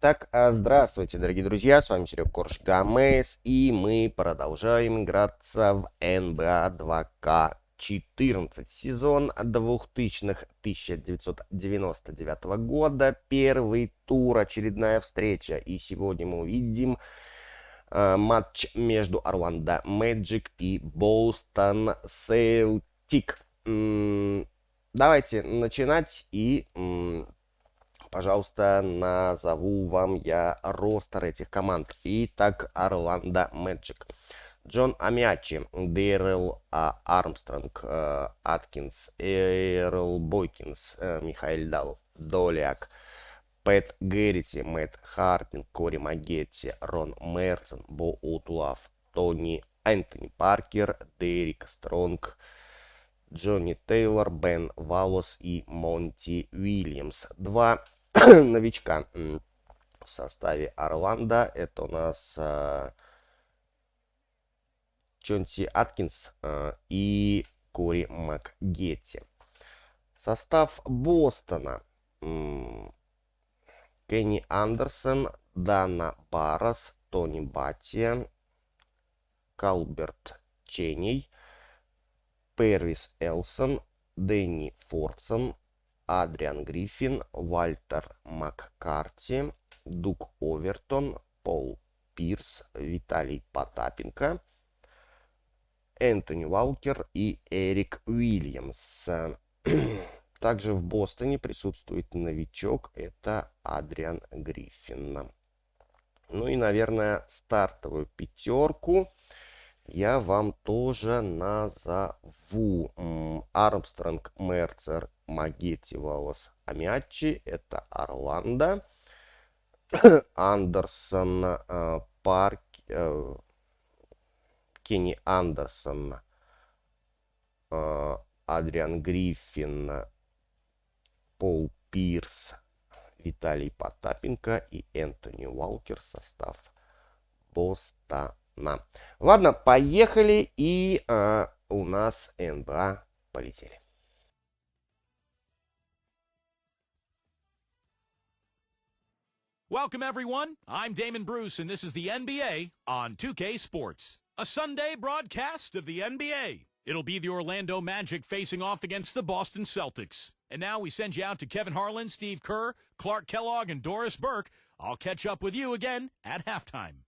Итак, здравствуйте, дорогие друзья, с вами Серега Корж Гамес, и мы продолжаем играться в НБА 2К14. Сезон 2000-х, 1999 года, первый тур, очередная встреча. И сегодня мы увидим матч между Орландо Мэджик и Бостон Селтик. Давайте начинать и... Пожалуйста, назову вам я ростер этих команд. Итак, Орландо Мэджик. Джон Амиачи, Дэрил Армстронг, Аткинс, Эрл Бойкинс, Михаил Доляк, Пэт Гэррити, Мэтт Хартинг, Кори Магетти, Рон Мерсон, Бо Утулав, Энтони Паркер, Дерек Стронг, Джонни Тейлор, Бен Валлос и Монти Уильямс. Два новичка в составе Орландо. Это у нас Чонси Аткинс и Кори Макгетти. Состав Бостона. Кенни Андерсон, Дана Баррас, Тони Батти, Калберт Ченей, Первис Элсон, Дэнни Фордсон, Адриан Гриффин, Вальтер Маккарти, Дук Овертон, Пол Пирс, Виталий Потапенко, Энтони Уалкер и Эрик Уильямс. Также в Бостоне присутствует новичок, это Адриан Гриффин. Ну и, наверное, стартовую пятерку я вам тоже назову. Армстронг, Мерцер, Магетти, Валлос, Амиачи. Это Орландо. Андерсон, Кенни Андерсон, Адриан Гриффин, Пол Пирс, Виталий Потапенко и Энтони Уалкер. Состав Бостона. Ладно, поехали, и у нас НБА полетели. Welcome, everyone. I'm Damon Bruce, and this is the NBA on 2K Sports. A Sunday broadcast of the NBA. It'll be the Orlando Magic facing off against the Boston Celtics. And now we send you out to Kevin Harlan, Steve Kerr, Clark Kellogg, and Doris Burke. I'll catch up with you again at halftime.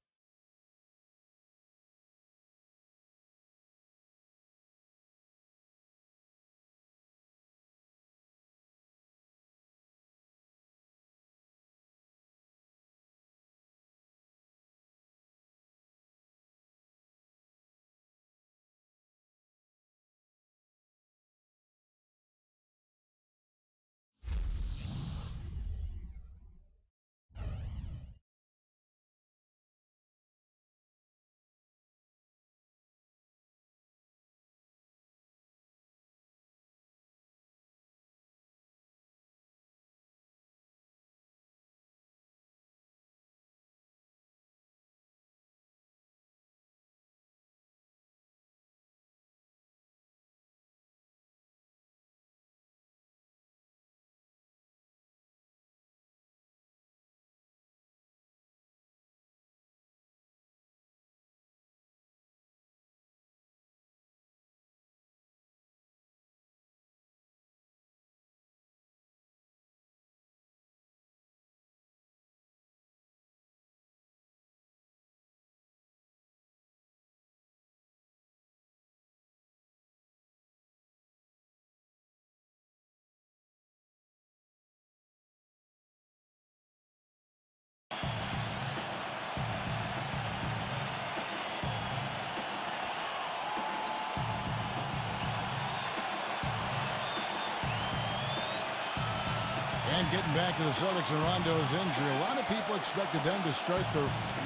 And getting back to the Celtics and Rondo's injury, a lot of people expected them to start the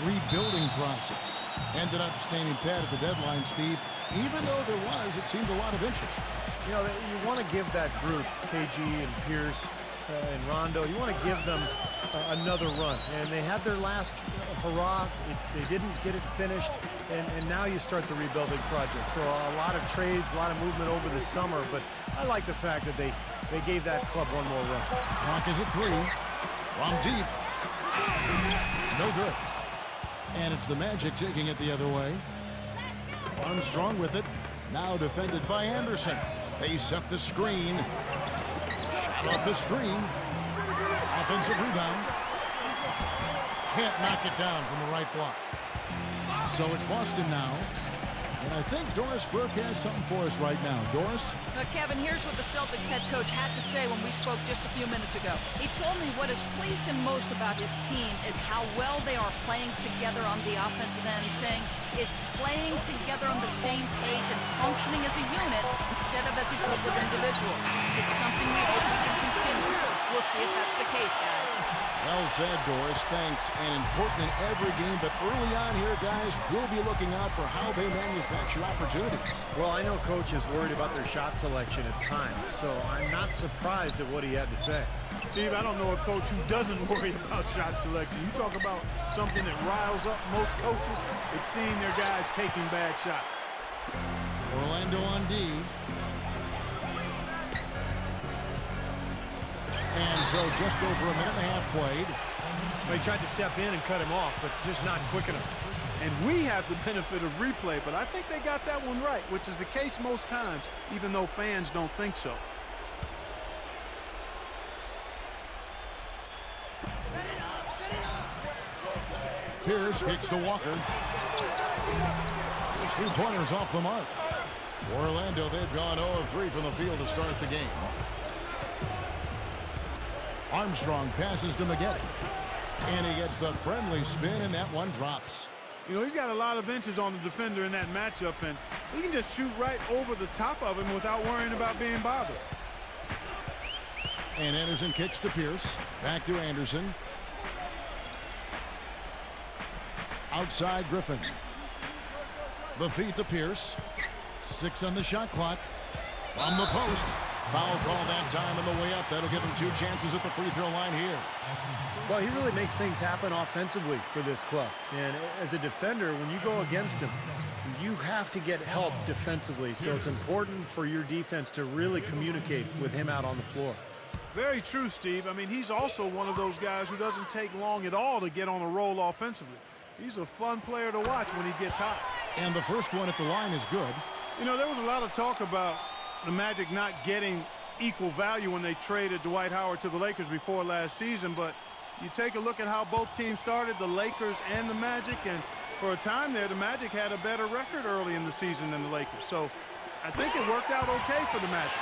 rebuilding process. Ended up standing pat at the deadline, Steve. Even though there was, it seemed a lot of interest. You know, you want to give that group, KG and Pierce and Rondo, you want to give them another run. And they had their last hurrah. They didn't get it finished. And now you start the rebuilding project. So a lot of trades, a lot of movement over the summer. But I like the fact that they gave that club one more run. Clock is at 3. From deep. No good. And it's the Magic taking it the other way. Armstrong with it. Now defended by Anderson. They set the screen. Shot off the screen. Offensive rebound. Can't knock it down from the right block. So it's Boston now. And I think Doris Burke has something for us right now. Doris? Kevin, here's what the Celtics head coach had to say when we spoke just a few minutes ago. He told me what has pleased him most about his team is how well they are playing together on the offensive end, saying it's playing together on the same page and functioning as a unit instead of as a group of individuals. It's something we hope we can continue. We'll see if that's the case, guys. Well said, Doris. Thanks. And important in every game, but early on here, guys, we'll be looking out for how they manufacture opportunities. Well, I know Coach is worried about their shot selection at times, so I'm not surprised at what he had to say. Steve, I don't know a coach who doesn't worry about shot selection. You talk about something that riles up most coaches, it's seeing their guys taking bad shots. Orlando on D. And so just over a minute and a half played. They tried to step in and cut him off, but just not quick enough. And we have the benefit of replay, but I think they got that one right, which is the case most times, even though fans don't think so. Pierce kicks to Walker. His 3-pointers off the mark. For Orlando, they've gone 0 of 3 from the field to start the game. Armstrong passes to Maggette. And he gets the friendly spin, and that one drops. You know, he's got a lot of inches on the defender in that matchup, and he can just shoot right over the top of him without worrying about being bothered. And Anderson kicks to Pierce. Back to Anderson. Outside Griffin. The feed to Pierce. 6 on the shot clock. From the post. Foul call that time on the way up. That'll give him 2 chances at the free throw line here. Well, he really makes things happen offensively for this club. And as a defender, when you go against him, you have to get help defensively. So it's important for your defense to really communicate with him out on the floor. Very true, Steve. I mean, he's also one of those guys who doesn't take long at all to get on a roll offensively. He's a fun player to watch when he gets hot. And the first one at the line is good. You know, there was a lot of talk about the Magic not getting equal value when they traded Dwight Howard to the Lakers before last season, but you take a look at how both teams started, the Lakers and the Magic, and for a time there, the Magic had a better record early in the season than the Lakers. So I think it worked out okay for the Magic.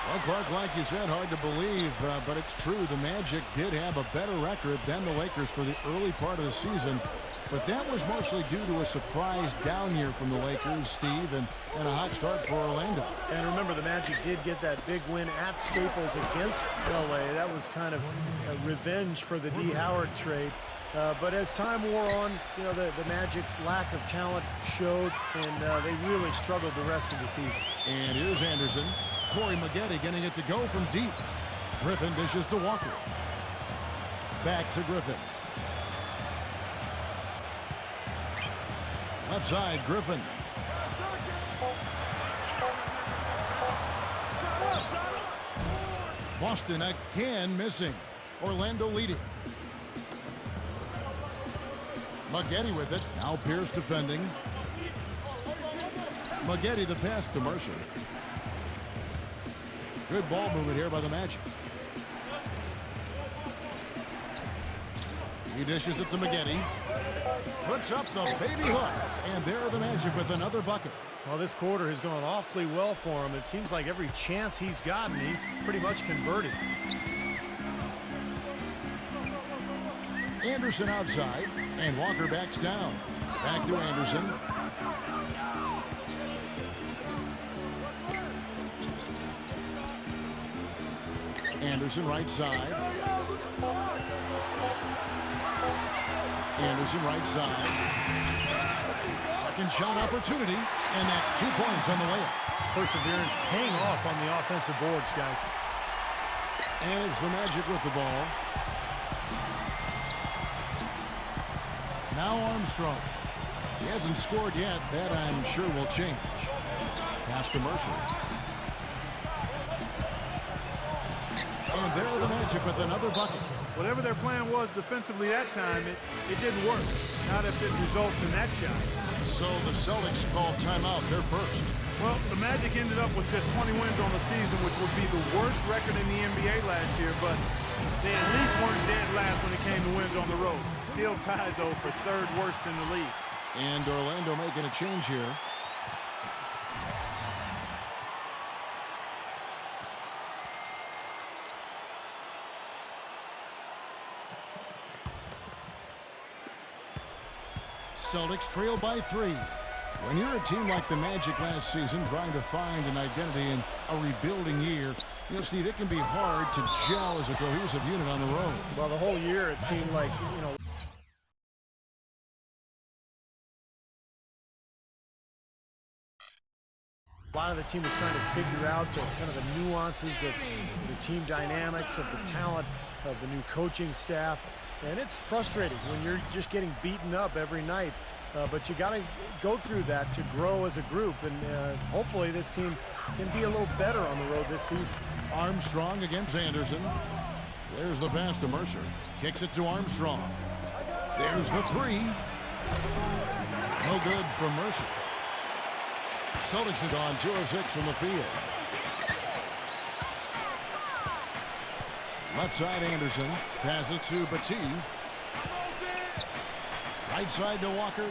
Well, Clark, like you said, hard to believe, but it's true. The Magic did have a better record than the Lakers for the early part of the season. But that was mostly due to a surprise down year from the Lakers, Steve, and a hot start for Orlando. And remember, the Magic did get that big win at Staples against L.A. That was kind of a revenge for the D. Howard trade. But as time wore on, you know, the Magic's lack of talent showed, and they really struggled the rest of the season. And here's Anderson. Corey Maggette getting it to go from deep. Griffin dishes to Walker. Back to Griffin. Left side, Griffin. Boston again missing. Orlando leading. Maggette with it. Now Pierce defending. Maggette the pass to Mercer. Good ball movement here by the Magic. He dishes it to Maggette. Puts up the baby hook. And there are the Magic with another bucket. Well, this quarter has gone awfully well for him. It seems like every chance he's gotten, he's pretty much converted. Anderson outside. And Walker backs down. Back to Anderson. Anderson right side. Anderson right side. Second shot opportunity, and that's 2 points on the layup. Perseverance paying off on the offensive boards, guys. And it's the Magic with the ball. Now Armstrong. He hasn't scored yet. That I'm sure will change. Pass to Mercer. And there are the Magic with another bucket. whatever their plan was defensively that time, it didn't work. Not if it results in that shot. So the Celtics call timeout. They're first. Well, the Magic ended up with just 20 wins on the season, which would be the worst record in the NBA last year, but they at least weren't dead last when it came to wins on the road. Still tied, though, for third worst in the league. And Orlando making a change here. Celtics trail by 3. When you're a team like the Magic last season trying to find an identity in a rebuilding year, you know, Steve, it can be hard to gel as a cohesive unit on the road. Well, the whole year it seemed like, you know, a lot of the team was trying to figure out the kind of the nuances of the team dynamics, of the talent, of the new coaching staff. And it's frustrating when you're just getting beaten up every night. But you got to go through that to grow as a group. And hopefully this team can be a little better on the road this season. Armstrong against Anderson. There's the pass to Mercer. Kicks it to Armstrong. There's the 3. No good from Mercer. Celtics have gone 2 of 6 from the field. Left side Anderson. Passes to Batty. Right side to Walker.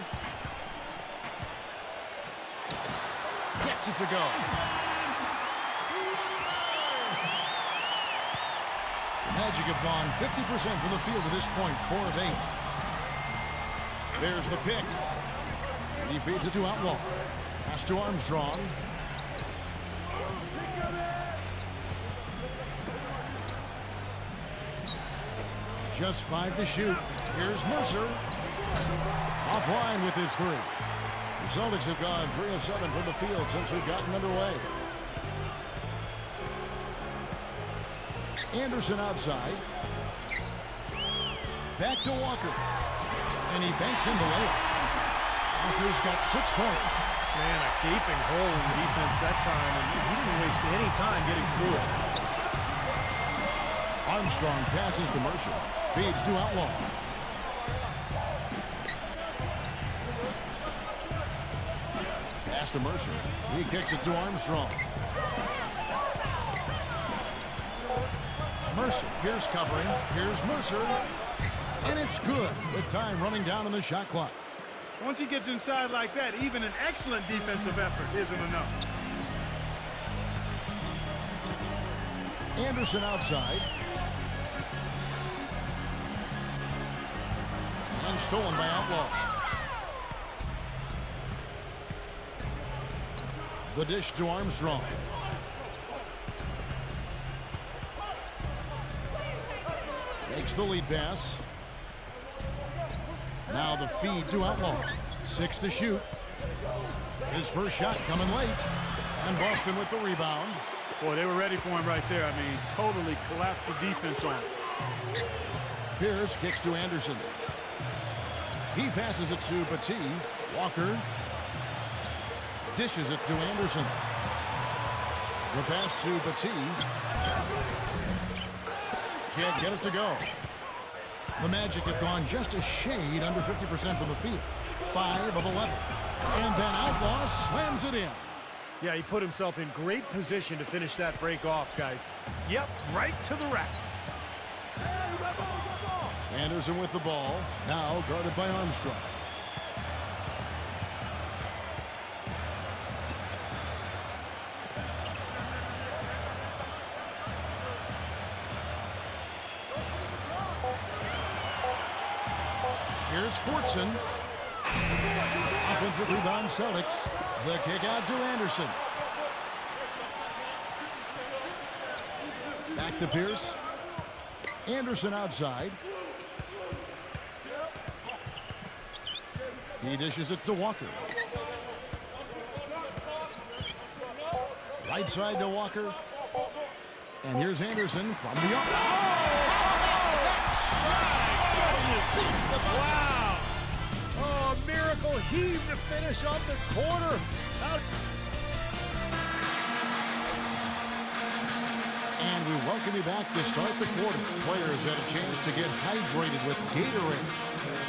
Gets it to go. The Magic have gone 50% from the field to this point, 4 of 8. There's the pick. He feeds it to Outlaw. Pass to Armstrong. Just 5 to shoot. Here's Mercer. Offline with his 3. The Celtics have gone 3 of 7 from the field since we've gotten underway. Anderson outside. Back to Walker. And he banks in the layup. Walker's got 6 points. Man, a gaping hole in the defense that time, and he didn't waste any time getting through it. Armstrong passes to Mercer. Feeds to Outlaw. Pass to Mercer. He kicks it to Armstrong. Mercer. Pierce covering. Here's Mercer. And it's good. The time running down on the shot clock. Once he gets inside like that, even an excellent defensive effort isn't enough. Anderson outside. And stolen by Outlaw. The dish to Armstrong. Makes the lead pass. Now the feed to Outlaw. 6 to shoot. His first shot coming late. And Boston with the rebound. Boy, they were ready for him right there. I mean, totally collapsed the defense on him. Pierce kicks to Anderson. He passes it to Batty. Walker dishes it to Anderson. The pass to Batty. Can't get it to go. The Magic have gone just a shade under 50% from the field. 5 of 11. And then Outlaw slams it in. Yeah, he put himself in great position to finish that break off, guys. Yep, right to the rack. Anderson with the ball. Now guarded by Armstrong. Here's Fortson. Offensive rebound Celtics. The kick out to Anderson. Back to Pierce. Anderson outside. He dishes it to Walker. Right side to Walker. And here's Anderson from the up. Wow! Oh, a miracle heave to finish off the quarter. And we welcome you back to start the quarter. Players had a chance to get hydrated with Gatorade.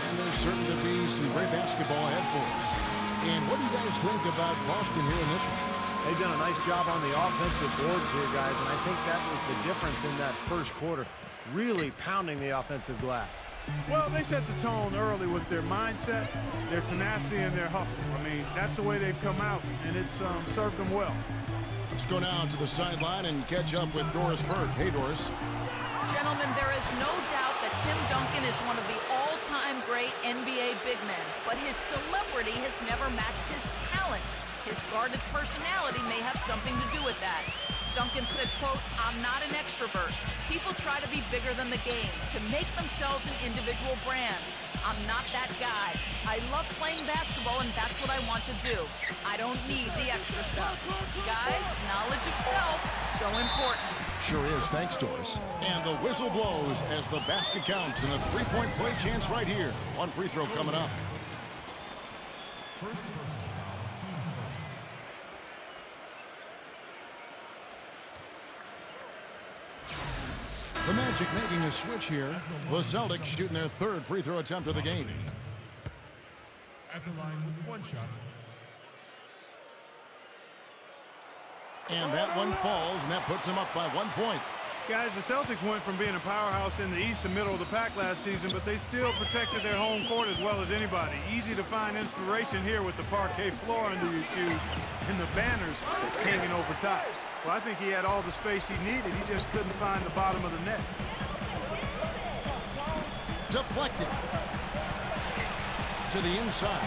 And there's certain to be some great basketball ahead for us. And what do you guys think about Boston here in this one? They've done a nice job on the offensive boards here, guys, and I think that was the difference in that first quarter. Really pounding the offensive glass. Well, they set the tone early with their mindset, their tenacity, and their hustle. I mean, that's the way they've come out, and it's served them well. Let's go now to the sideline and catch up with Doris Burke. Hey, Doris. Gentlemen, there is no doubt that Tim Duncan is one of the all-time great NBA big men, but his celebrity has never matched his talent. His guarded personality may have something to do with that. Duncan said, quote, "I'm not an extrovert. People try to be bigger than the game, to make themselves an individual brand. I'm not that guy. I love playing basketball, and that's what I want to do. I don't need the extra stuff." Guys, knowledge of self, so important. Sure is. Thanks, Doris. And the whistle blows as the basket counts and a three-point play chance right here. One free throw coming up. The Magic making a switch here. The Celtics shooting their third free throw attempt of the game. At the line with one shot. And that one falls, and that puts them up by 1 point. Guys, the Celtics went from being a powerhouse in the East and middle of the pack last season, but they still protected their home court as well as anybody. Easy to find inspiration here with the parquet floor under your shoes and the banners hanging over top. Well, I think he had all the space he needed. He just couldn't find the bottom of the net. Deflected. To the inside.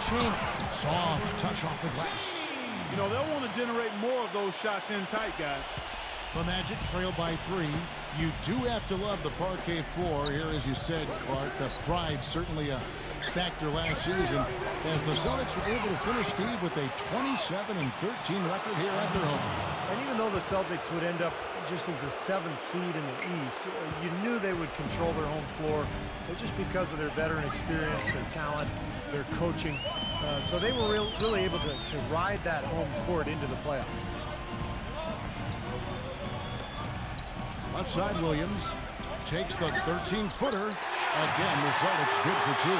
Chin. Soft touch off the glass. You know, they'll want to generate more of those shots in tight, guys. The Magic trail by 3. You do have to love the parquet floor here, as you said, Clark. The pride certainly a factor last season as the Celtics were able to finish, Steve, with a 27-13 record here at their home. And even though the Celtics would end up just as the 7th seed in the East, you knew they would control their home floor just because of their veteran experience, their talent, their coaching. So they were really able to ride that home court into the playoffs. Left side, Williams takes the 13-footer. Again, the Celtics good for 2.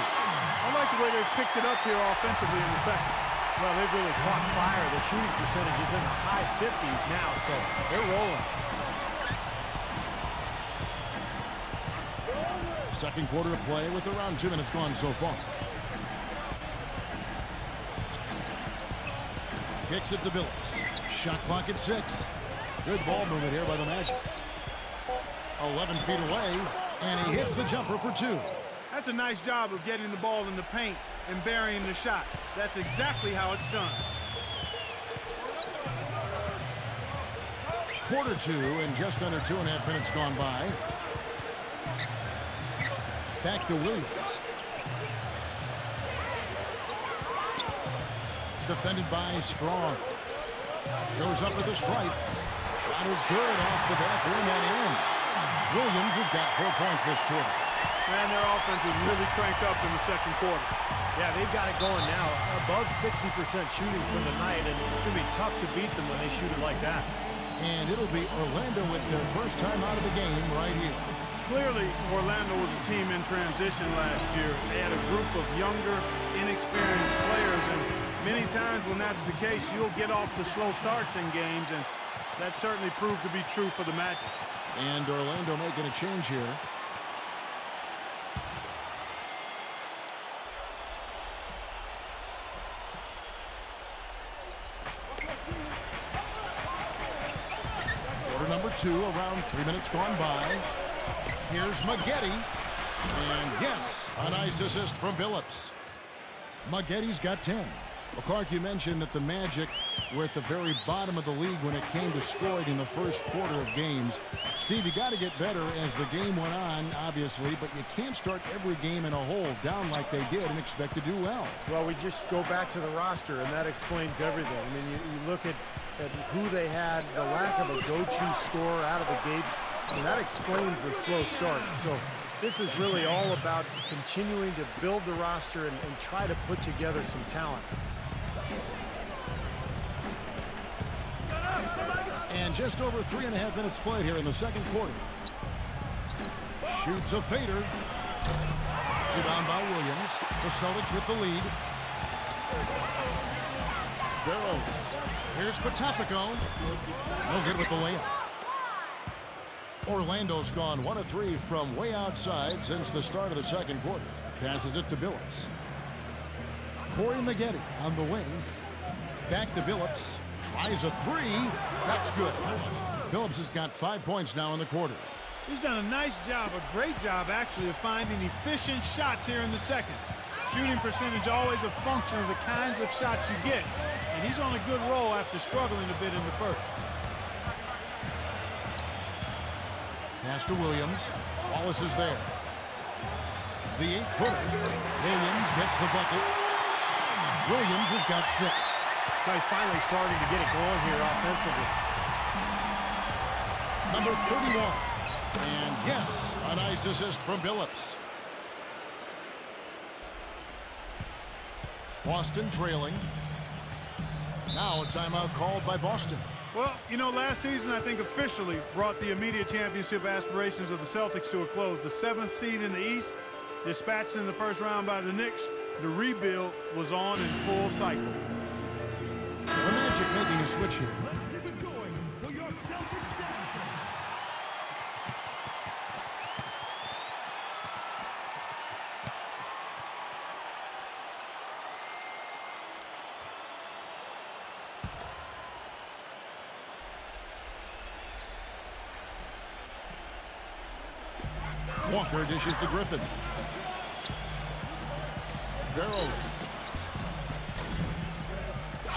I like the way they picked it up here offensively in the second. Well, they've really caught fire. The shooting percentage is in the high 50s now, so they're rolling. Second quarter of play with around 2 minutes gone so far. Kicks it to Billups. Shot clock at 6. Good ball movement here by the Magic. 11 feet away, and he hits the jumper for 2. That's a nice job of getting the ball in the paint and burying the shot. That's exactly how it's done. Quarter 2 and just under 2.5 minutes gone by. Back to Williams. Defended by Strong. Goes up with a strike. Shot is good off the back rim and in. Williams has got 4 points this quarter. Man, their offense is really cranked up in the second quarter. Yeah, they've got it going now. Above 60% shooting for the night, and it's going to be tough to beat them when they shoot it like that. And it'll be Orlando with their first time out of the game right here. Clearly, Orlando was a team in transition last year. They had a group of younger, inexperienced players, and many times when that's the case, you'll get off the slow starts in games, and that certainly proved to be true for the Magic. And Orlando making a change here. Quarter number 2, around 3 minutes gone by. Here's Maggette. And yes, a nice assist from Billups. Maggetti's got 10. Well, Clark, you mentioned that the Magic were at the very bottom of the league when it came to scoring in the first quarter of games. Steve, you got to get better as the game went on, obviously, but you can't start every game in a hole down like they did and expect to do well. Well, we just go back to the roster, and that explains everything. I mean, you look at who they had, the lack of a go-to scorer out of the gates, and that explains the slow start. So this is really all about continuing to build the roster and try to put together some talent. And just over 3.5 minutes played here in the second quarter. Shoots a fader. Rebound by Williams. The Celtics with the lead. Barrows. Here's Patapico. No good with the layup. Orlando's gone 1 of 3 from way outside since the start of the second quarter. Passes it to Billups. Corey Maggette on the wing. Back to Billups. Tries a 3. That's good. Billups has got 5 points now in the quarter. He's done a nice job, a great job actually, of finding efficient shots here in the second. Shooting percentage always a function of the kinds of shots you get. And he's on a good roll after struggling a bit in the first. Pass to Williams. Wallace is there. The 8-footer. Williams gets the bucket. Williams has got 6. He's finally starting to get it going here offensively. Number 31. And yes, a nice assist from Billups. Boston trailing. Now a timeout called by Boston. Well, you know, last season I think officially brought the immediate championship aspirations of the Celtics to a close. The 7th seed in the East, dispatched in the first round by the Knicks. The rebuild was on in full cycle. The Magic making a switch here. Let's keep it going for your Celtics dancing. Walker dishes to Griffin. Barrows.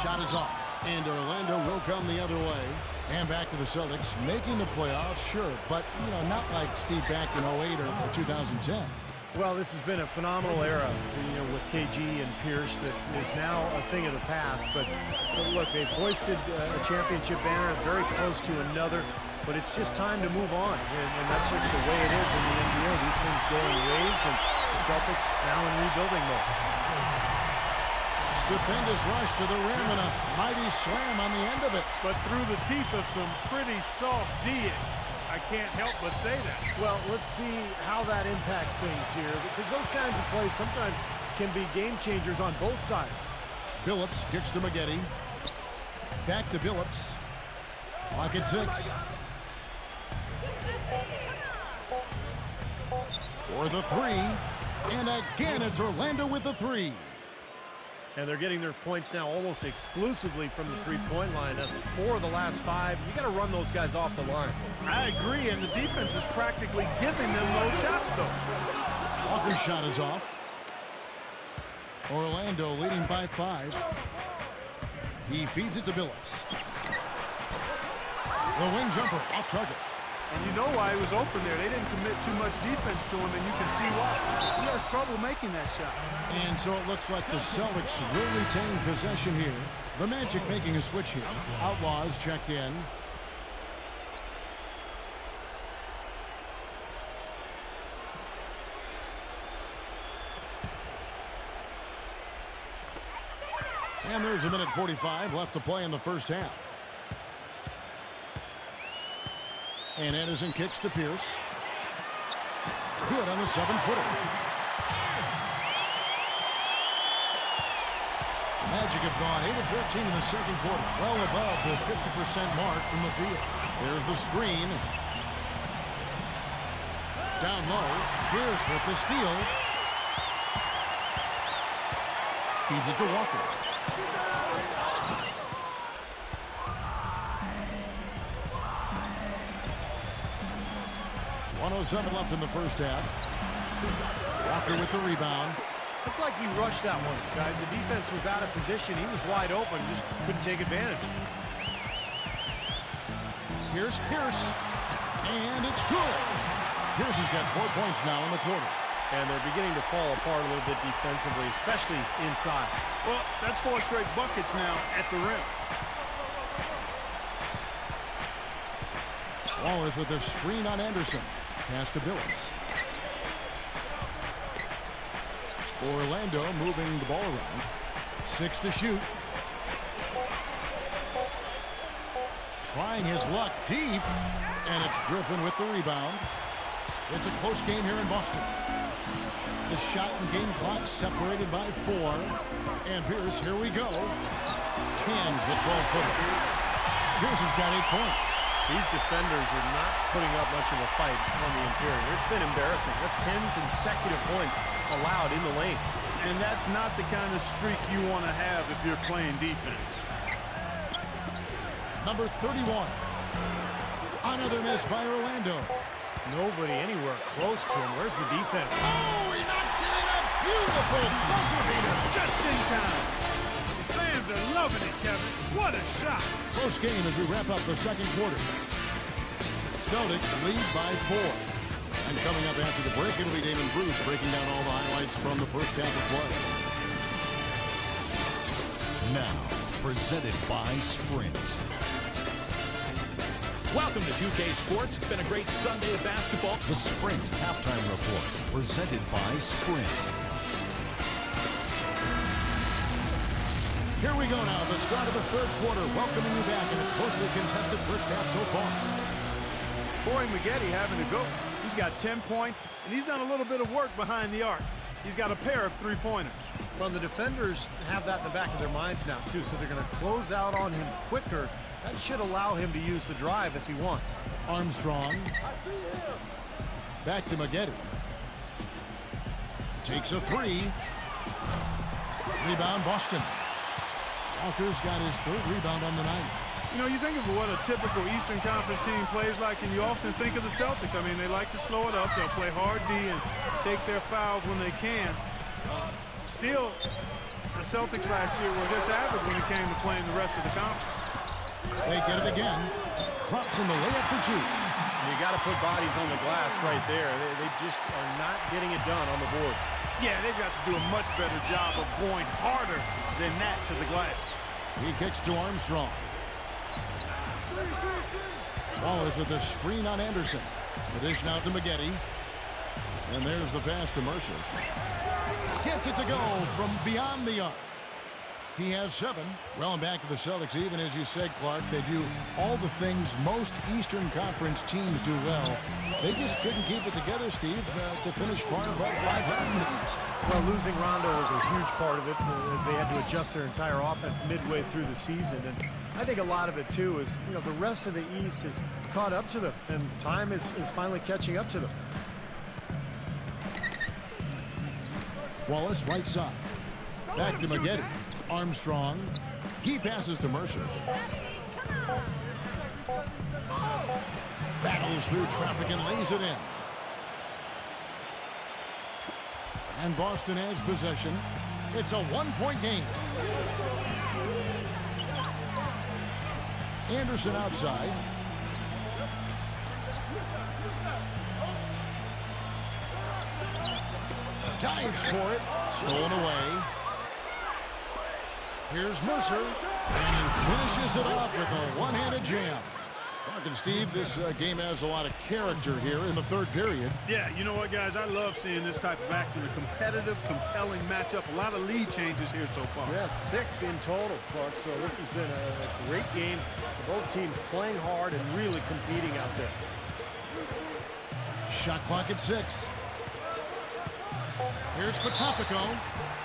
Shot is off. And Orlando will come the other way. And back to the Celtics, making the playoffs, sure, but, you know, not like Steve back in 08 or 2010. Well, this has been a phenomenal era, you know, with KG and Pierce that is now a thing of the past. But look, they've hoisted a championship banner, very close to another. But it's just time to move on, and that's just the way it is in the NBA. These things go in waves, and the Celtics now in rebuilding mode. Stupendous rush to the rim and a mighty slam on the end of it. But through the teeth of some pretty soft D-ing. I can't help but say that. Well, let's see how that impacts things here, because those kinds of plays sometimes can be game changers on both sides. Billups kicks to Maggette. Back to Billups. Clock at 6. For the 3. And again, it's Orlando with the 3. And they're getting their points now almost exclusively from the three-point line. That's 4 of the last 5. You got to run those guys off the line. I agree, and the defense is practically giving them those shots, though. Walker's shot is off. Orlando leading by 5. He feeds it to Billups. The wing jumper off target. And you know why he was open there. They didn't commit too much defense to him, and you can see why. He has trouble making that shot. And so it looks like the Celtics will retain possession here. The Magic making a switch here. Outlaws checked in. And there's a minute 45 left to play in the first half. And Anderson kicks to Pierce. Good on the 7-footer. Magic have gone 8 of 13 in the second quarter, well above the 50% mark from the field. There's the screen. Down low, Pierce with the steal. Feeds it to Walker. .107 left in the first half. Walker with the rebound. Looked like he rushed that one, guys. The defense was out of position. He was wide open, just couldn't take advantage. Here's Pierce. And it's good. Pierce has got 4 points now in the quarter. And they're beginning to fall apart a little bit defensively, especially inside. Well, that's 4 straight buckets now at the rim. Wallace with a screen on Anderson. Pass to Billups. Orlando moving the ball around. 6 to shoot. trying his luck deep, and it's Griffin with the rebound. It's a close game here in Boston. The shot and game clock separated by 4. And Pierce, here we go. Cans the 12-footer. Pierce has got 8 points. These defenders are not putting up much of a fight on the interior. It's been embarrassing. That's 10 consecutive points allowed in the lane. And that's not the kind of streak you want to have if you're playing defense. Number 31. Another miss by Orlando. Nobody anywhere close to him. Where's the defense? Oh, he knocks it in. A beautiful buzzer beater. Just in time. The fans are loving it, Kevin. What a shot. Close game as we wrap up the second quarter. Celtics lead by 4. And coming up after the break, it'll be Damon Bruce breaking down all the highlights from the first half of play. Now, presented by Sprint. Welcome to 2K Sports. It's been a great Sunday of basketball. The Sprint Halftime Report, presented by Sprint. Here we go now, the start of the third quarter, welcoming you back in a closely contested first half so far. Corey Maggette having to go. He's got 10 points, and he's done a little bit of work behind the arc. He's got a pair of three-pointers. Well, the defenders have that in the back of their minds now, too, so they're going to close out on him quicker. That should allow him to use the drive if he wants. Armstrong. I see him. Back to Maggette. Takes a 3. Rebound, Boston. Walker's got his 3rd rebound on the night. You know, you think of what a typical Eastern Conference team plays like, and you often think of the Celtics. I mean, they like to slow it up. They'll play hard D and take their fouls when they can. Still, the Celtics last year were just average when it came to playing the rest of the conference. They get it again. Drops in the layup for 2. You got to put bodies on the glass right there. They just are not getting it done on the boards. Yeah, they've got to do a much better job of going harder than that to the glass. He kicks to Armstrong. Wallace with a screen on Anderson. The dish now to Maggette. And there's the pass to Mercer. Gets it to go from beyond the arc. He has 7. Well, and back to the Celtics, even as you said, Clark, they do all the things most Eastern Conference teams do well. They just couldn't keep it together, Steve, to finish far above 500. Well, losing Rondo was a huge part of it as they had to adjust their entire offense midway through the season. And I think a lot of it, too, is, you know, the rest of the East has caught up to them, and time is finally catching up to them. Wallace, right side. Back to Maggette. Armstrong. He passes to Mercer. Battles through traffic and lays it in. And Boston has possession. It's a 1-point game. Anderson outside. Dives for it. Stolen away. Here's Mercer, and he finishes it off with a one-handed jam. Clark and Steve, this game has a lot of character here in the third period. Yeah, you know what, guys? I love seeing this type of action, a competitive, compelling matchup. A lot of lead changes here so far. Yeah, 6 in total, Clark. So this has been a great game. Both teams playing hard and really competing out there. Shot clock at 6. Here's Patopico.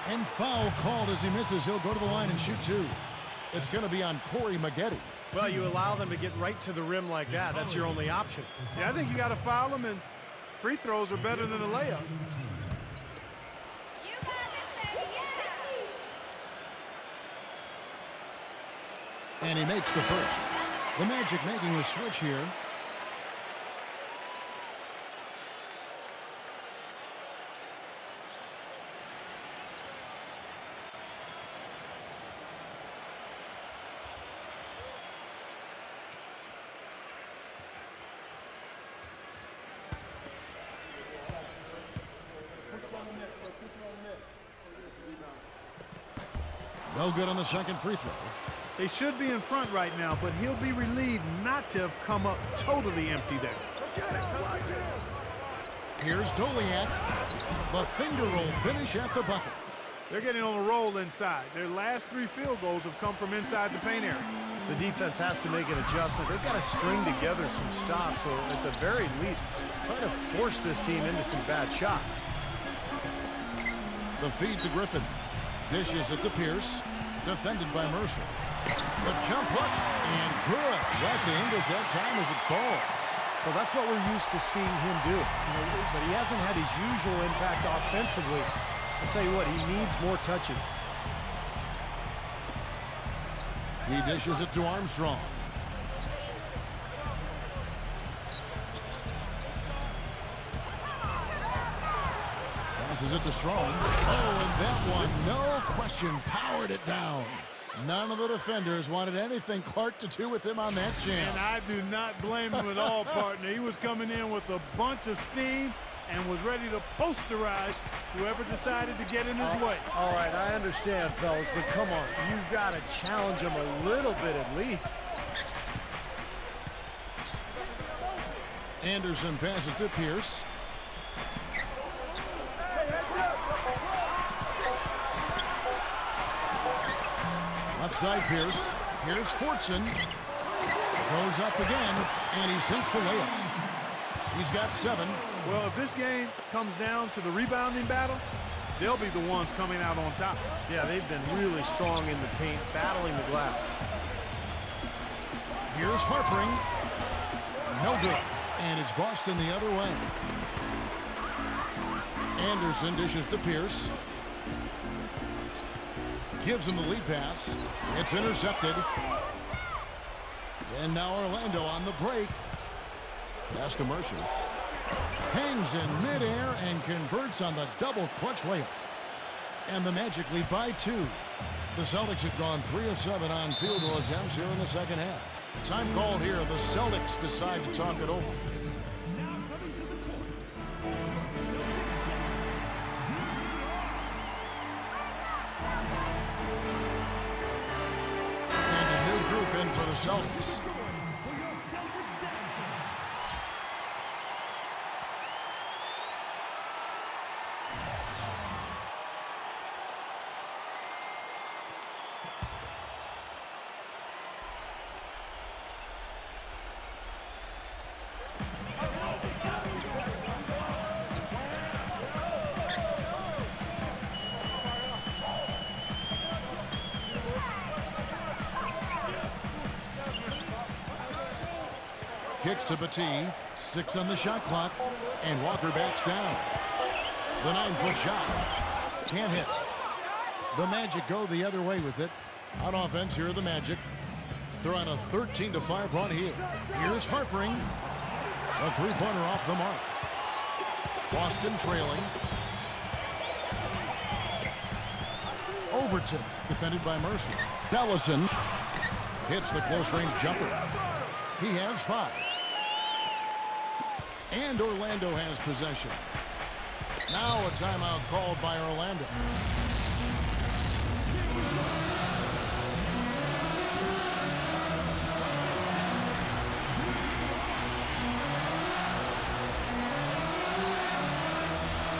And foul called as he misses. He'll go to the line and shoot 2. It's going to be on Corey Maggette. Well, you allow them to get right to the rim like that. That's your only option. Yeah, I think you got to foul them, and free throws are better than a layup. And he makes the first. The Magic making the switch here. No good on the second free throw. They should be in front right now, but he'll be relieved not to have come up totally empty there. Here's Doliak. The finger roll finish at the bucket. They're getting on a roll inside. Their last 3 field goals have come from inside the paint area. The defense has to make an adjustment. They've got to string together some stops, or at the very least, try to force this team into some bad shots. The feed to Griffin. Dishes it to Pierce. Defended by Mercer. The jump hook, and good. Right the angles that time as it falls. Well, that's what we're used to seeing him do. But he hasn't had his usual impact offensively. I'll tell you what, he needs more touches. He dishes it to Armstrong. Passes it to Strong. Oh, and that one, no question, powered it down. None of the defenders wanted anything Clark to do with him on that chance. And I do not blame him at all, partner. He was coming in with a bunch of steam and was ready to posterize whoever decided to get in his way. All right, I understand, fellas, but come on. You've got to challenge him a little bit at least. Anderson passes to Pierce. Left side Pierce. Here's Fortson. Goes up again, and he sinks the layup. He's got 7. Well, if this game comes down to the rebounding battle, they'll be the ones coming out on top. Yeah, they've been really strong in the paint, battling the glass. Here's Harpering. No good. And it's Boston the other way. Anderson dishes to Pierce. Gives him the lead pass. It's intercepted. And now Orlando on the break. Pass to Mercer. Hangs in midair and converts on the double clutch layup. And the Magic lead by 2. The Celtics have gone 3 of 7 on field goal attempts here in the second half. Time called here. The Celtics decide to talk it over. And a new group in for the Celtics. Kicks to Bateen. 6 on the shot clock. And Walker backs down. The 9-foot shot. Can't hit. The Magic go the other way with it. On offense, here are the Magic. They're on a 13-5 run here. Here's Harpering. A 3-pointer off the mark. Boston trailing. Overton, defended by Mercer. Bellison hits the close-range jumper. He has 5. And Orlando has possession. Now a timeout called by Orlando.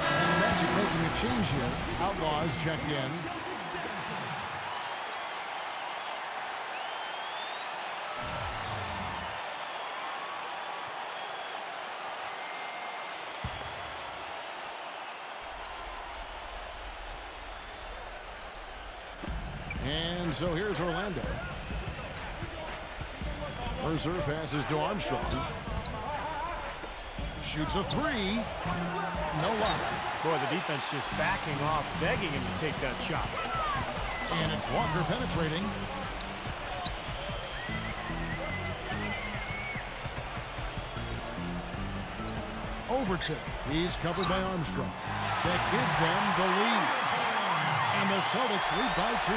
And the Magic making a change here. Outlaws checked in. And so here's Orlando. Mercer passes to Armstrong. Shoots a 3. No luck. Boy, the defense just backing off, begging him to take that shot. And it's Walker penetrating. Overton. He's covered by Armstrong. That gives them the lead. And the Celtics lead by 2.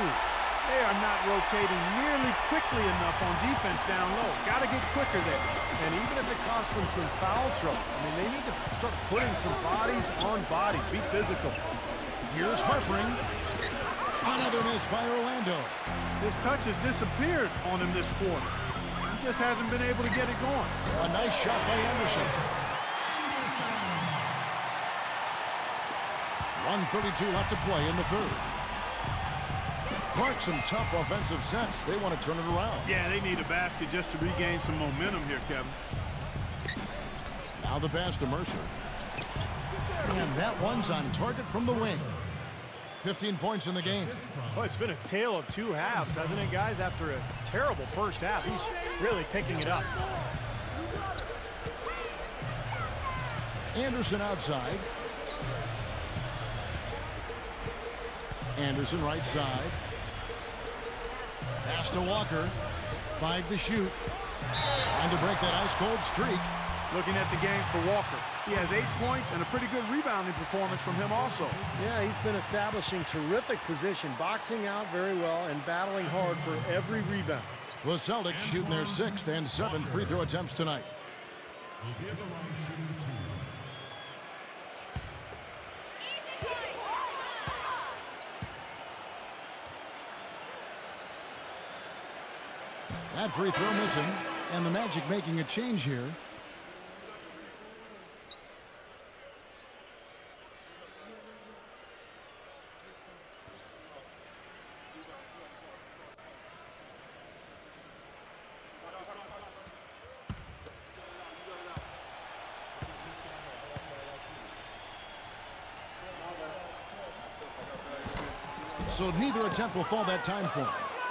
They are not rotating nearly quickly enough on defense down low. Got to get quicker there. And even if it costs them some foul trouble, I mean, they need to start putting some bodies on bodies. Be physical. Here's Harpering. Another miss by Orlando. His touch has disappeared on him this quarter. He just hasn't been able to get it going. A nice shot by Anderson. 1:32 left to play in the third. Clark, some tough offensive sets. They want to turn it around. Yeah, they need a basket just to regain some momentum here, Kevin. Now the pass to Mercer. And that one's on target from the wing. 15 points in the game. Well, it's been a tale of two halves, hasn't it, guys? After a terrible first half, he's really picking it up. Anderson outside. Anderson right side. Pass to Walker. 5 to shoot. Trying to break that ice-cold streak. Looking at the game for Walker. He has 8 points and a pretty good rebounding performance from him also. Yeah, he's been establishing terrific position, boxing out very well and battling hard for every rebound. The Celtics shooting their 6th and 7th free throw attempts tonight. That free throw missing, and the Magic making a change here. So neither attempt will fall that time for him.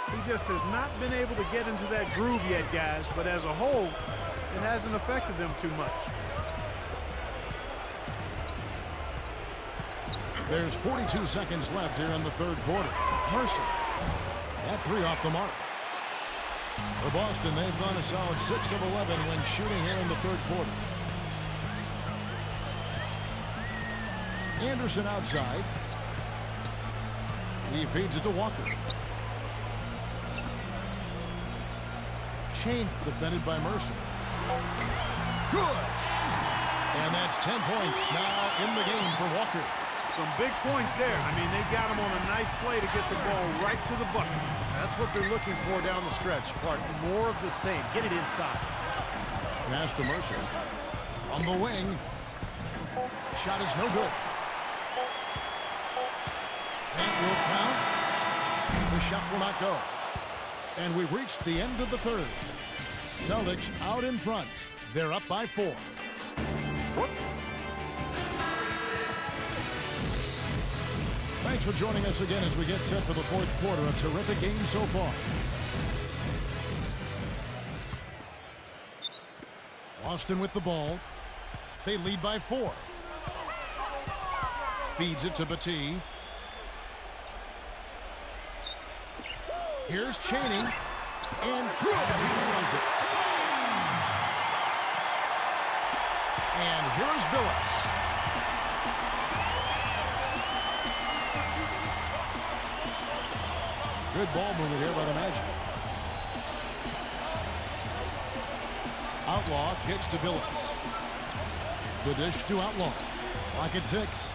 He just has not been able to get into that groove yet, guys, but as a whole, it hasn't affected them too much. There's 42 seconds left here in the third quarter. Mercer. That 3 off the mark. For Boston, they've gone a solid 6 of 11 when shooting here in the third quarter. Anderson outside. He feeds it to Walker. Chain defended by Mercer. Good. And that's 10 points now in the game for Walker. Some big points there. I mean, they got him on a nice play to get the ball right to the bucket. That's what they're looking for down the stretch, Clark. More of the same. Get it inside. Pass to Mercer. From the wing. Shot is no good. That will count. The shot will not go. And we've reached the end of the third. Celtics out in front. They're up by 4. Thanks for joining us again as we get set for the fourth quarter. A terrific game so far. Boston with the ball. They lead by 4. Feeds it to Battie. Here's Cheney. And good. He nails it. And here's Billups. Good ball movement here by the Magic. Outlaw kicks to Billups. The dish to Outlaw. Clock at 6.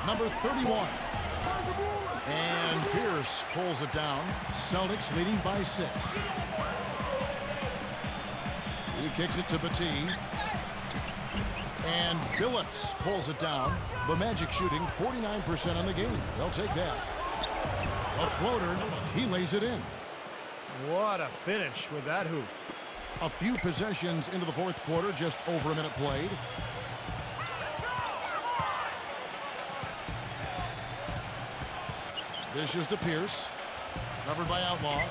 Number 31. And Pierce pulls it down. Celtics leading by 6. He kicks it to Battie. And Billups pulls it down. The Magic shooting 49% on the game. They'll take that. A floater. He lays it in. What a finish with that hoop. A few possessions into the fourth quarter. Just over a minute played. Dishes to Pierce. Covered by Outlaw.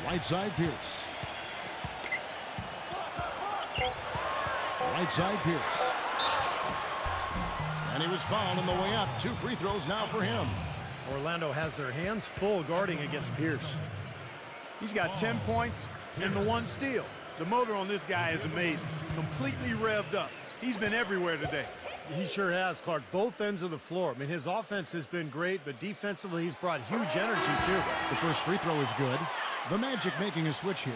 Right side Pierce. Right side Pierce. And he was fouled on the way up. 2 free throws now for him. Orlando has their hands full guarding against Pierce. He's got 10 points and the 1 steal. The motor on this guy is amazing. Completely revved up. He's been everywhere today. He sure has, Clark. Both ends of the floor. I mean, his offense has been great, but defensively he's brought huge energy, too. The first free throw is good. The Magic making a switch here.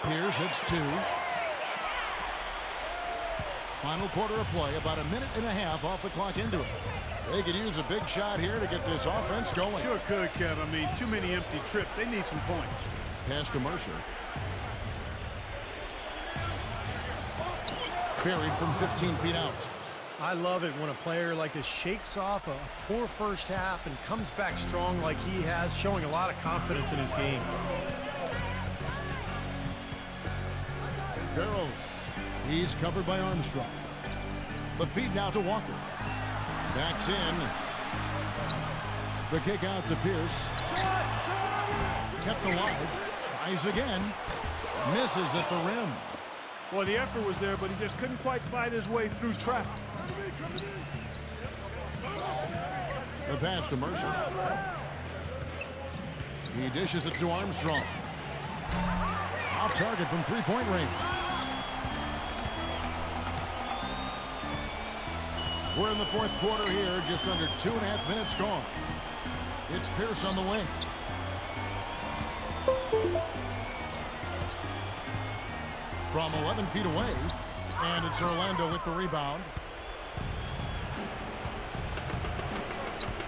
Pierce hits 2. Final quarter of play, about a minute and a half off the clock into it. They could use a big shot here to get this offense going. Sure could, Kev. I mean, too many empty trips. They need some points. Pass to Mercer. Buried from 15 feet out. I love it when a player like this shakes off a poor first half and comes back strong like he has, showing a lot of confidence in his game. Barrows. He's covered by Armstrong. The feed now to Walker. Backs in. The kick out to Pierce. Kept alive. Tries again. Misses at the rim. Well, the effort was there, but he just couldn't quite fight his way through traffic. The pass to Mercer. He dishes it to Armstrong. Off target from three-point range. We're in the fourth quarter here, just under 2.5 minutes gone. It's Pierce on the wing. From 11 feet away, and it's Orlando with the rebound.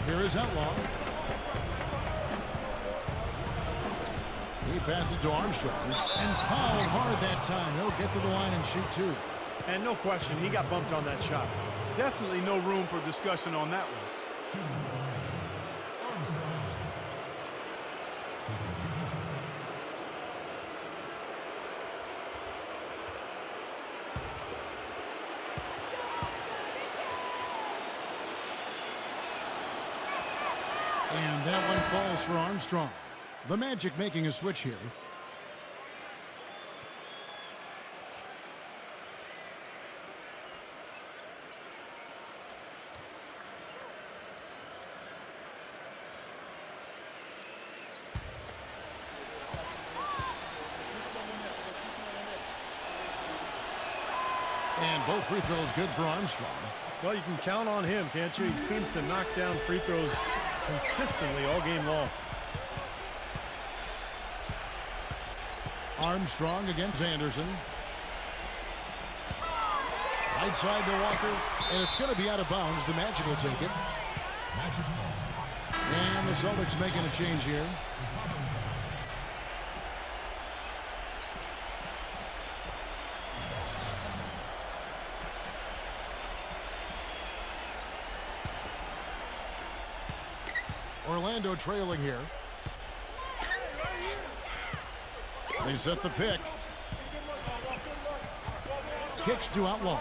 Here is Outlaw. He passes to Armstrong and fouled hard that time. He'll get to the line and shoot two. And no question, he got bumped on that shot. Definitely no room for discussion on that one. And that one falls for Armstrong. The Magic making a switch here. And both free throws good for Armstrong. Well, you can count on him, can't you? He seems to knock down free throws consistently all game long. Armstrong against Anderson. Right side to Walker, and it's going to be out of bounds. The Magic will take it. And the Celtics making a change here. Orlando trailing here. They set the pick. Kicks to Outlaw.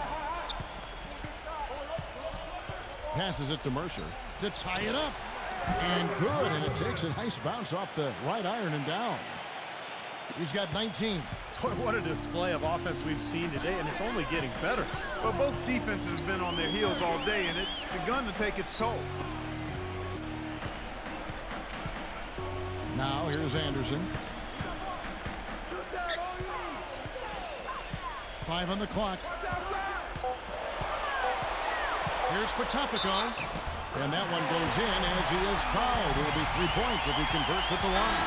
Passes it to Mercer to tie it up. And good, and it takes a nice bounce off the right iron and down. He's got 19. What a display of offense we've seen today, and it's only getting better. But both defenses have been on their heels all day, and it's begun to take its toll. Now here's Anderson. 5 on the clock. Here's Patopico. And that one goes in as he is fouled. It'll be 3 points if he converts at the line.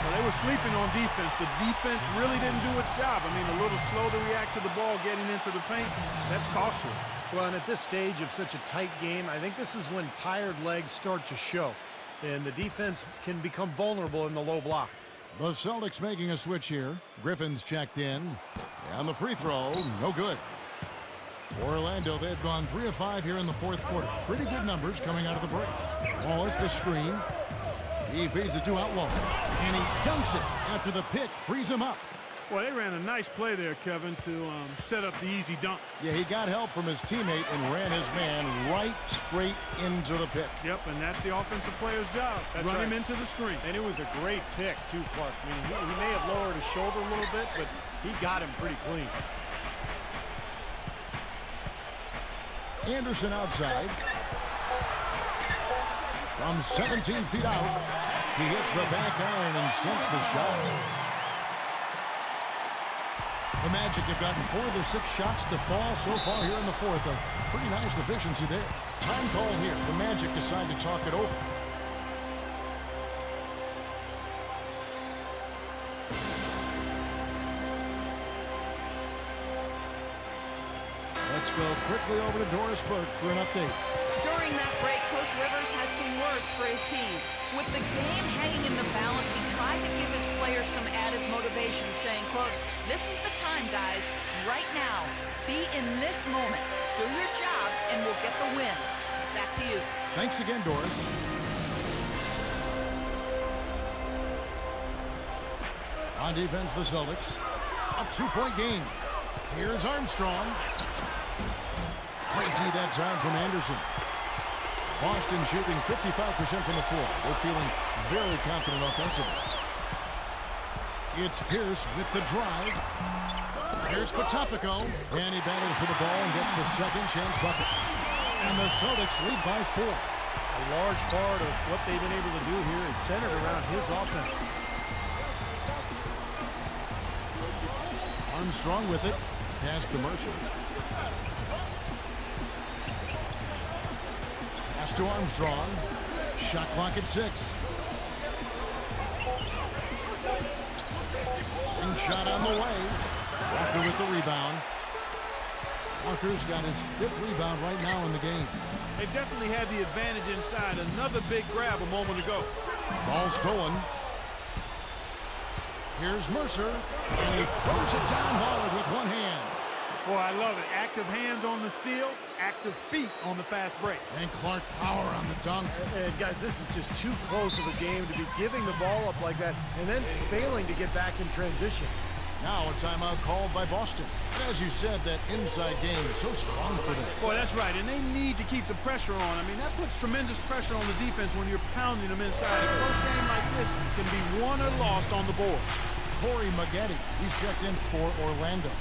Well, they were sleeping on defense. The defense really didn't do its job. I mean, a little slow to react to the ball getting into the paint. That's costly. Well, and at this stage of such a tight game, I think this is when tired legs start to show. And the defense can become vulnerable in the low block. The Celtics making a switch here. Griffin's checked in. And the free throw, no good. For Orlando, they've gone 3 of 5 here in the fourth quarter. Pretty good numbers coming out of the break. Wallace the screen. He feeds it to Outlaw. And he dunks it after the pick frees him up. Well, they ran a nice play there, Kevin, to set up the easy dunk. Yeah, he got help from his teammate and ran his man right straight into the pick. Yep, and that's the offensive player's job. That's Run right. him into the screen. And it was a great pick, too, Clark. I mean, he may have lowered his shoulder a little bit, but he got him pretty clean. Anderson outside. From 17 feet out, he hits the back iron and sinks the shot. The Magic have gotten 4 of their 6 shots to fall so far here in the fourth. A pretty nice efficiency there. Time call here. The Magic decide to talk it over. Let's go quickly over to Doris Burke for an update. During that break, Coach Rivers had some words for his team. With the game hanging in the balance, he tried to give his players some added motivation, saying, quote, "This is the time, guys. Right now. Be in this moment. Do your job, and we'll get the win." Back to you. Thanks again, Doris. On defense, the Celtics. A 2-point game. Here's Armstrong. Great D that time from Anderson. Boston shooting 55% from the floor. They're feeling very confident offensively. It's Pierce with the drive. Here's Patopico. And he battles for the ball and gets the second chance bucket. And the Celtics lead by 4. A large part of what they've been able to do here is centered around his offense. Armstrong with it. Pass to Mercer. Pass to Armstrong. Shot clock at 6. Ring shot on the way. Walker with the rebound. Walker's got his 5th rebound right now in the game. They definitely had the advantage inside. Another big grab a moment ago. Ball stolen. Here's Mercer. And he throws it down hard with one hand. Boy, I love it. Active hands on the steal, active feet on the fast break. And Clark power on the dunk. And guys, this is just too close of a game to be giving the ball up like that and then failing to get back in transition. Now a timeout called by Boston. And as you said, that inside game is so strong for them. Boy, that's right, and they need to keep the pressure on. I mean, that puts tremendous pressure on the defense when you're pounding them inside. A close game like this can be won or lost on the board. Corey Maggette, he's checked in for Orlando.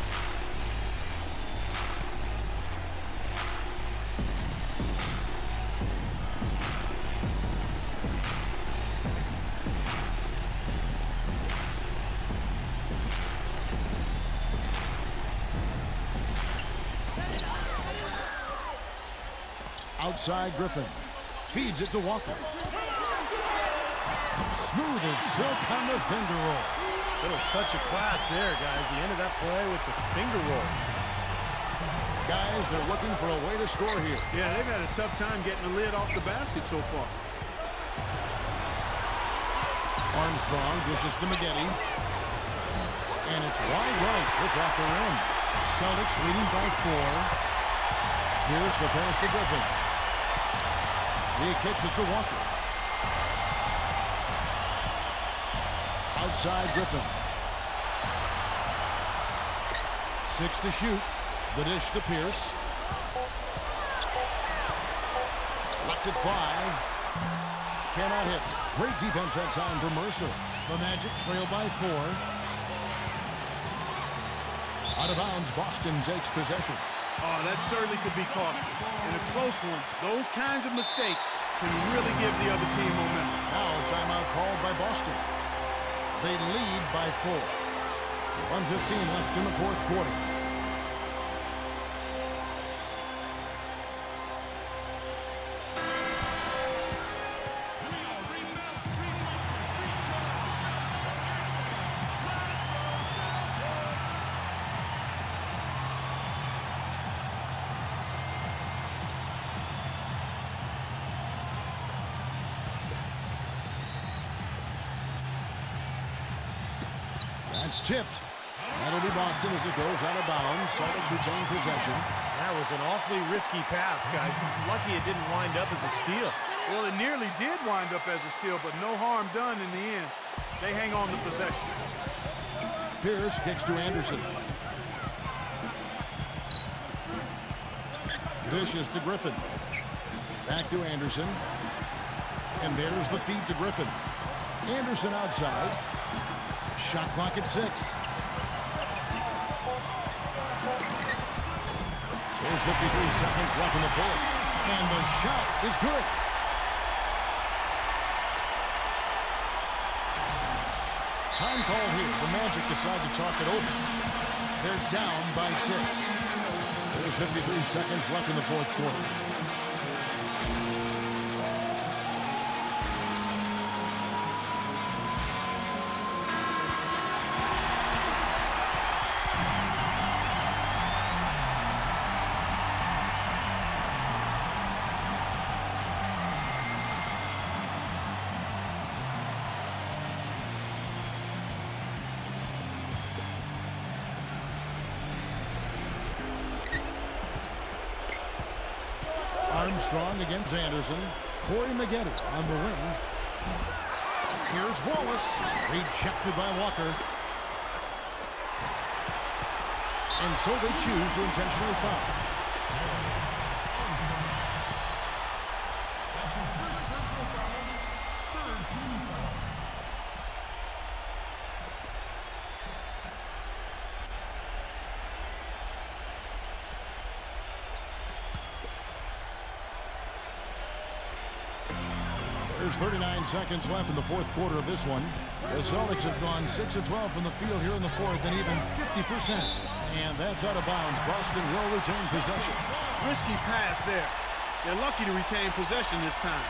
Outside Griffin. Feeds it to Walker. Smooth as silk on the finger roll. Little touch of class there, guys. The end of that play with the finger roll. Guys, they're looking for a way to score here. Yeah, they've had a tough time getting the lid off the basket so far. Armstrong dishes to Maggette. And it's wide right. It's off the rim. Celtics leading by 4. Here's the pass to Griffin. He kicks it to Walker. Outside Griffin. 6 to shoot. The dish to Pierce. Lets it fly. Cannot hit. Great defense that time for Mercer. The Magic trail by 4. Out of bounds, Boston takes possession. Oh, that certainly could be costly. In a close one, those kinds of mistakes can really give the other team momentum. Now a timeout called by Boston. They lead by 4. 1:15 left in the 4th quarter. That's tipped. That'll be Boston as it goes out of bounds. Celtics retain possession. That was an awfully risky pass, guys. Lucky it didn't wind up as a steal. Well, it nearly did wind up as a steal, but no harm done in the end. They hang on to possession. Pierce kicks to Anderson. Dishes to Griffin. Back to Anderson. And there's the feed to Griffin. Anderson outside. Shot clock at 6. There's 53 seconds left in the 4th. And the shot is good. Time called here. The Magic decide to talk it over. They're down by 6. There's 53 seconds left in the 4th quarter. Armstrong against Anderson. Corey Maggette on the wing. Here's Wallace. Rejected by Walker. And so they choose to intentionally foul. That's his first personal foul, third team foul. There's 39 seconds left in the fourth quarter of this one. The Celtics have gone 6 of 12 from the field here in the fourth and even 50%. And that's out of bounds. Boston will retain possession. Risky pass there. They're lucky to retain possession this time.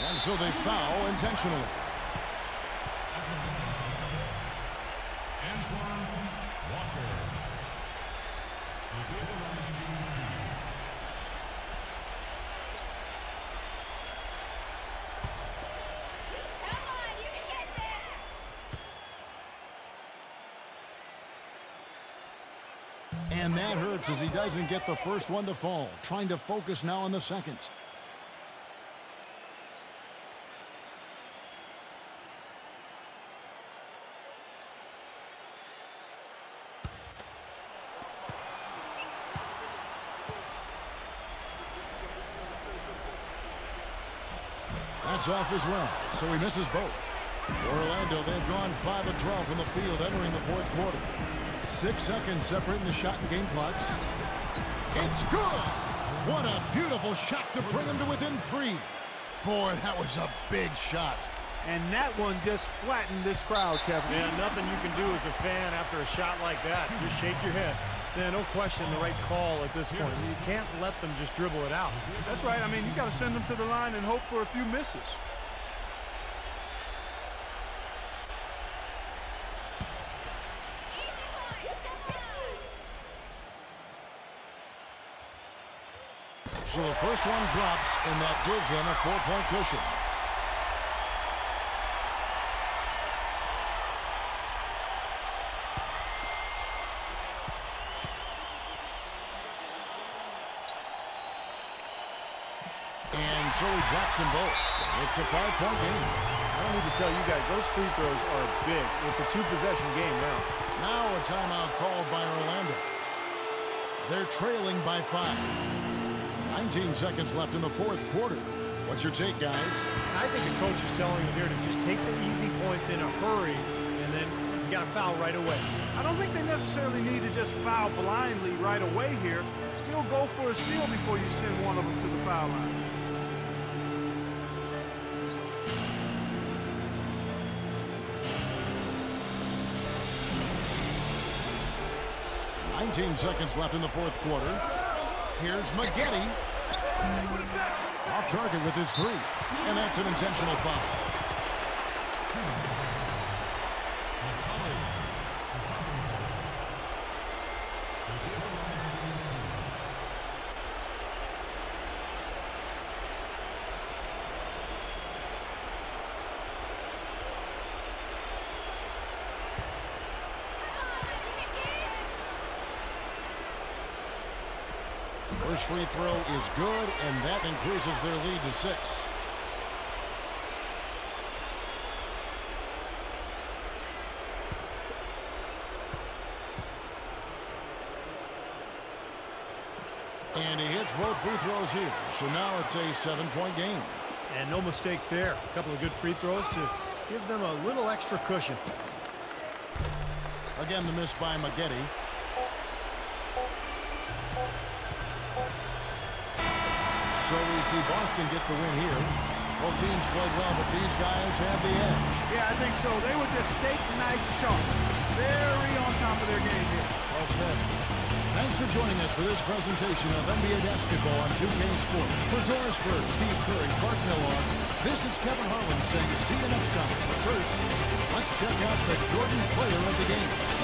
And so they foul intentionally. And that hurts as he doesn't get the first one to fall. Trying to focus now on the second. That's off as well, so he misses both. For Orlando, they've gone 5 of 12 from the field entering the fourth quarter. 6 seconds separating the shot and game clocks. It's good! What a beautiful shot to bring him to within 3. Boy, that was a big shot. And that one just flattened this crowd, Kevin. Yeah, nothing you can do as a fan after a shot like that. Just shake your head. Yeah, no question the right call at this point. You can't let them just dribble it out. That's right. I mean, you got to send them to the line and hope for a few misses. So the first one drops, and that gives them a 4-point cushion. And so he drops them both. It's a 5-point game. I don't need to tell you guys, those free throws are big. It's a 2-possession game now. Now a timeout called by Orlando. They're trailing by 5. 19 seconds left in the fourth quarter. What's your take, guys? I think the coach is telling them here to just take the easy points in a hurry, and then you got to foul right away. I don't think they necessarily need to just foul blindly right away here. Still go for a steal before you send one of them to the foul line. $19 seconds left in the fourth quarter. Here's Maggette. Off target with his 3. And that's an intentional foul. First free throw is good, and that increases their lead to 6. And he hits both free throws here, so now it's a 7-point game. And no mistakes there. A couple of good free throws to give them a little extra cushion. Again, the miss by Maggette. So we see Boston get the win here. Both teams played well, but these guys had the edge. Yeah, I think so. They were just steak knife sharp. Very on top of their game here. Well said. Thanks for joining us for this presentation of NBA Basketball on 2K Sports. For Doris Bird, Steve Curry, Clark Kellogg, this is Kevin Harlan saying see you next time. But first, let's check out the Jordan player of the game.